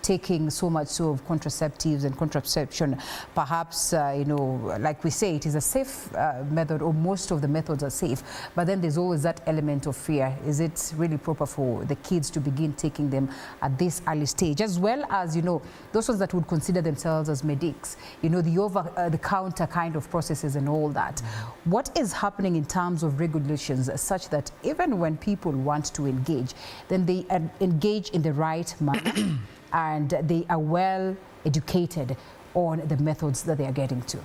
taking so much so of contraceptives and contraception. Perhaps, you know, like we say, it is a safe method, or most of the methods are safe, but then there's always that element of fear. Is it really proper for the kids to begin taking them at this early stage, as well as, you know, those ones that would consider themselves as medics, you know, the counter kind of processes and all that. What is happening in terms of regulations such that even when people want to engage, then they engage in the right manner and they are well educated on the methods that they are getting to?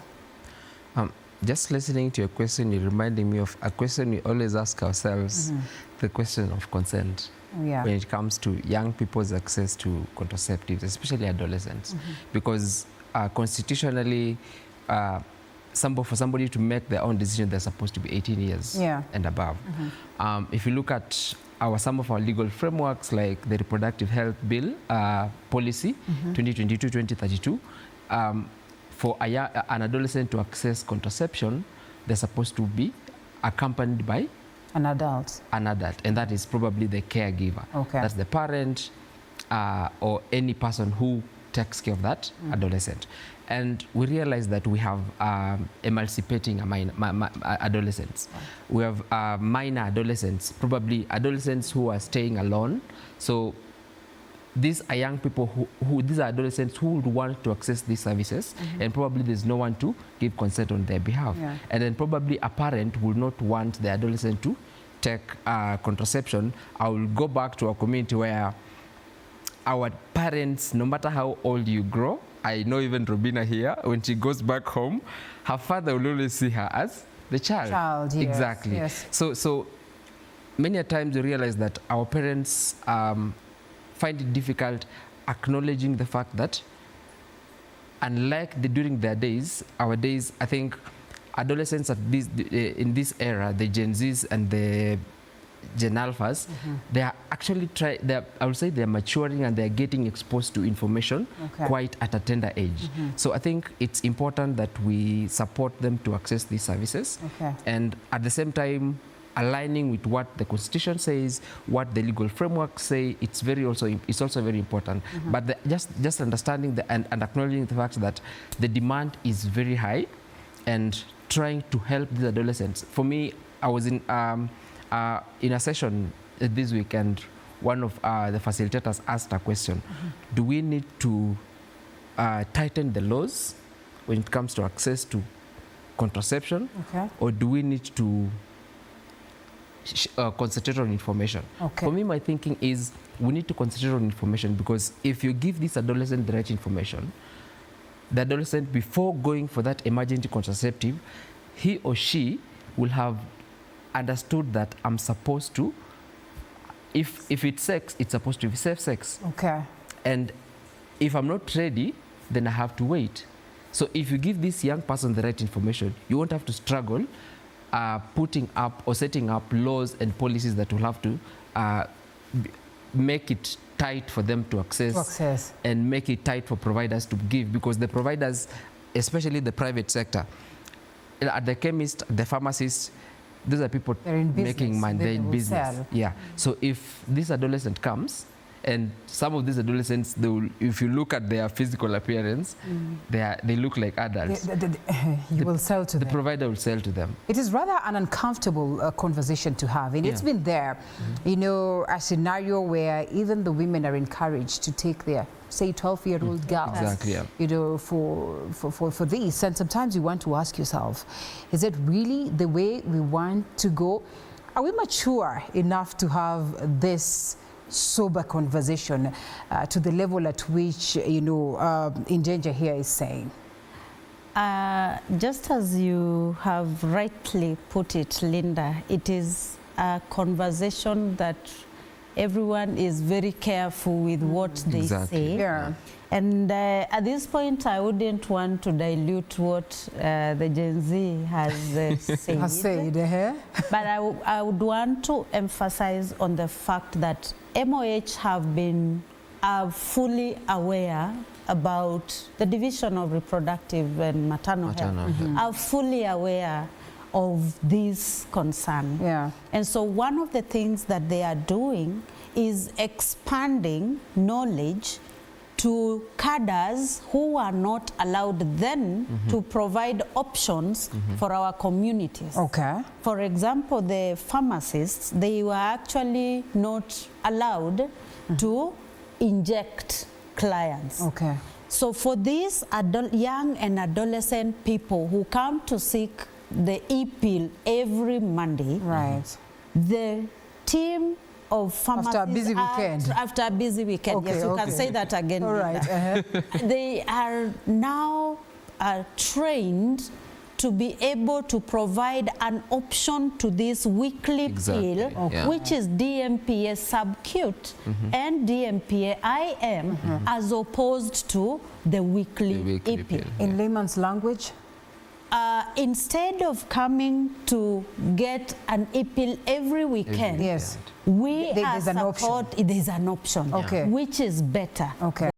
Just listening to your question, you're reminding me of a question we always ask ourselves, the question of consent. When it comes to young people's access to contraceptives, especially adolescents, because constitutionally, for somebody to make their own decision, they're supposed to be 18 years and above. If you look at some of our legal frameworks, like the Reproductive Health Bill policy 2022-2032, for an adolescent to access contraception, they're supposed to be accompanied by an adult, and that is probably the caregiver. That's the parent or any person who takes care of that adolescent. And we realize that we have emancipating adolescents. We have minor adolescents, probably adolescents who are staying alone. So these are young people these are adolescents who would want to access these services, and probably there's no one to give consent on their behalf. And then probably a parent would not want the adolescent to take contraception. I will go back to a community where our parents, no matter how old you grow, I know even Robina here, when she goes back home, her father will always see her as the child. Exactly. So many a times we realize that our parents find it difficult acknowledging the fact that, unlike during their days, our days, I think adolescents in this era, the Gen Zs and the Gen Alphas, they are actually I would say they're maturing and they're getting exposed to information quite at a tender age. So I think it's important that we support them to access these services, and at the same time aligning with what the Constitution says, what the legal frameworks say. It's also very important. But just understanding and acknowledging the fact that the demand is very high, and trying to help these adolescents. For me, I was in a session this week, and one of the facilitators asked a question: do we need to tighten the laws when it comes to access to contraception, or do we need to concentrate on information? For me, my thinking is we need to concentrate on information, because if you give this adolescent the right information, the adolescent, before going for that emergency contraceptive, he or she will have understood that I'm supposed to, if it's sex, it's supposed to be safe sex. And if I'm not ready, then I have to wait. So if you give this young person the right information, you won't have to struggle putting up or setting up laws and policies that will have to make it tight for them to access, and make it tight for providers to give, because the providers, especially the private sector, at the chemist, the pharmacist, these are people making money, they're in business. So if this adolescent comes, and some of these adolescents, if you look at their physical appearance, they look like adults. You will sell to them. The provider will sell to them. It is rather an uncomfortable conversation to have, and it's been there. You know, a scenario where even the women are encouraged to take their, say, 12-year-old girls, you know, for this. And sometimes you want to ask yourself, is it really the way we want to go? Are we mature enough to have this sober conversation to the level at which, you know, Indeje here is saying? Just as you have rightly put it, Linda, it is a conversation that everyone is very careful with what they say. And at this point, I wouldn't want to dilute what the Gen Z has said. But I would want to emphasize on the fact that MOH have been fully aware about the division of reproductive and maternal health. Are fully aware of this concern. And so one of the things that they are doing is expanding knowledge to cadres who are not allowed then to provide options for our communities. Okay. For example, the pharmacists, they were actually not allowed to inject clients. Okay. So for these young and adolescent people who come to seek the e-pill every Monday, right, the team of pharmacists after a busy weekend. After a busy weekend, okay, yes, you can say that again. All right. They are now trained to be able to provide an option to this weekly pill, which is DMPA subcute and DMPA IM, as opposed to the weekly e-pill. In layman's language? Instead of coming to get an e-pill every weekend, yes, we there's an option. There's an option, okay, which is better. Okay.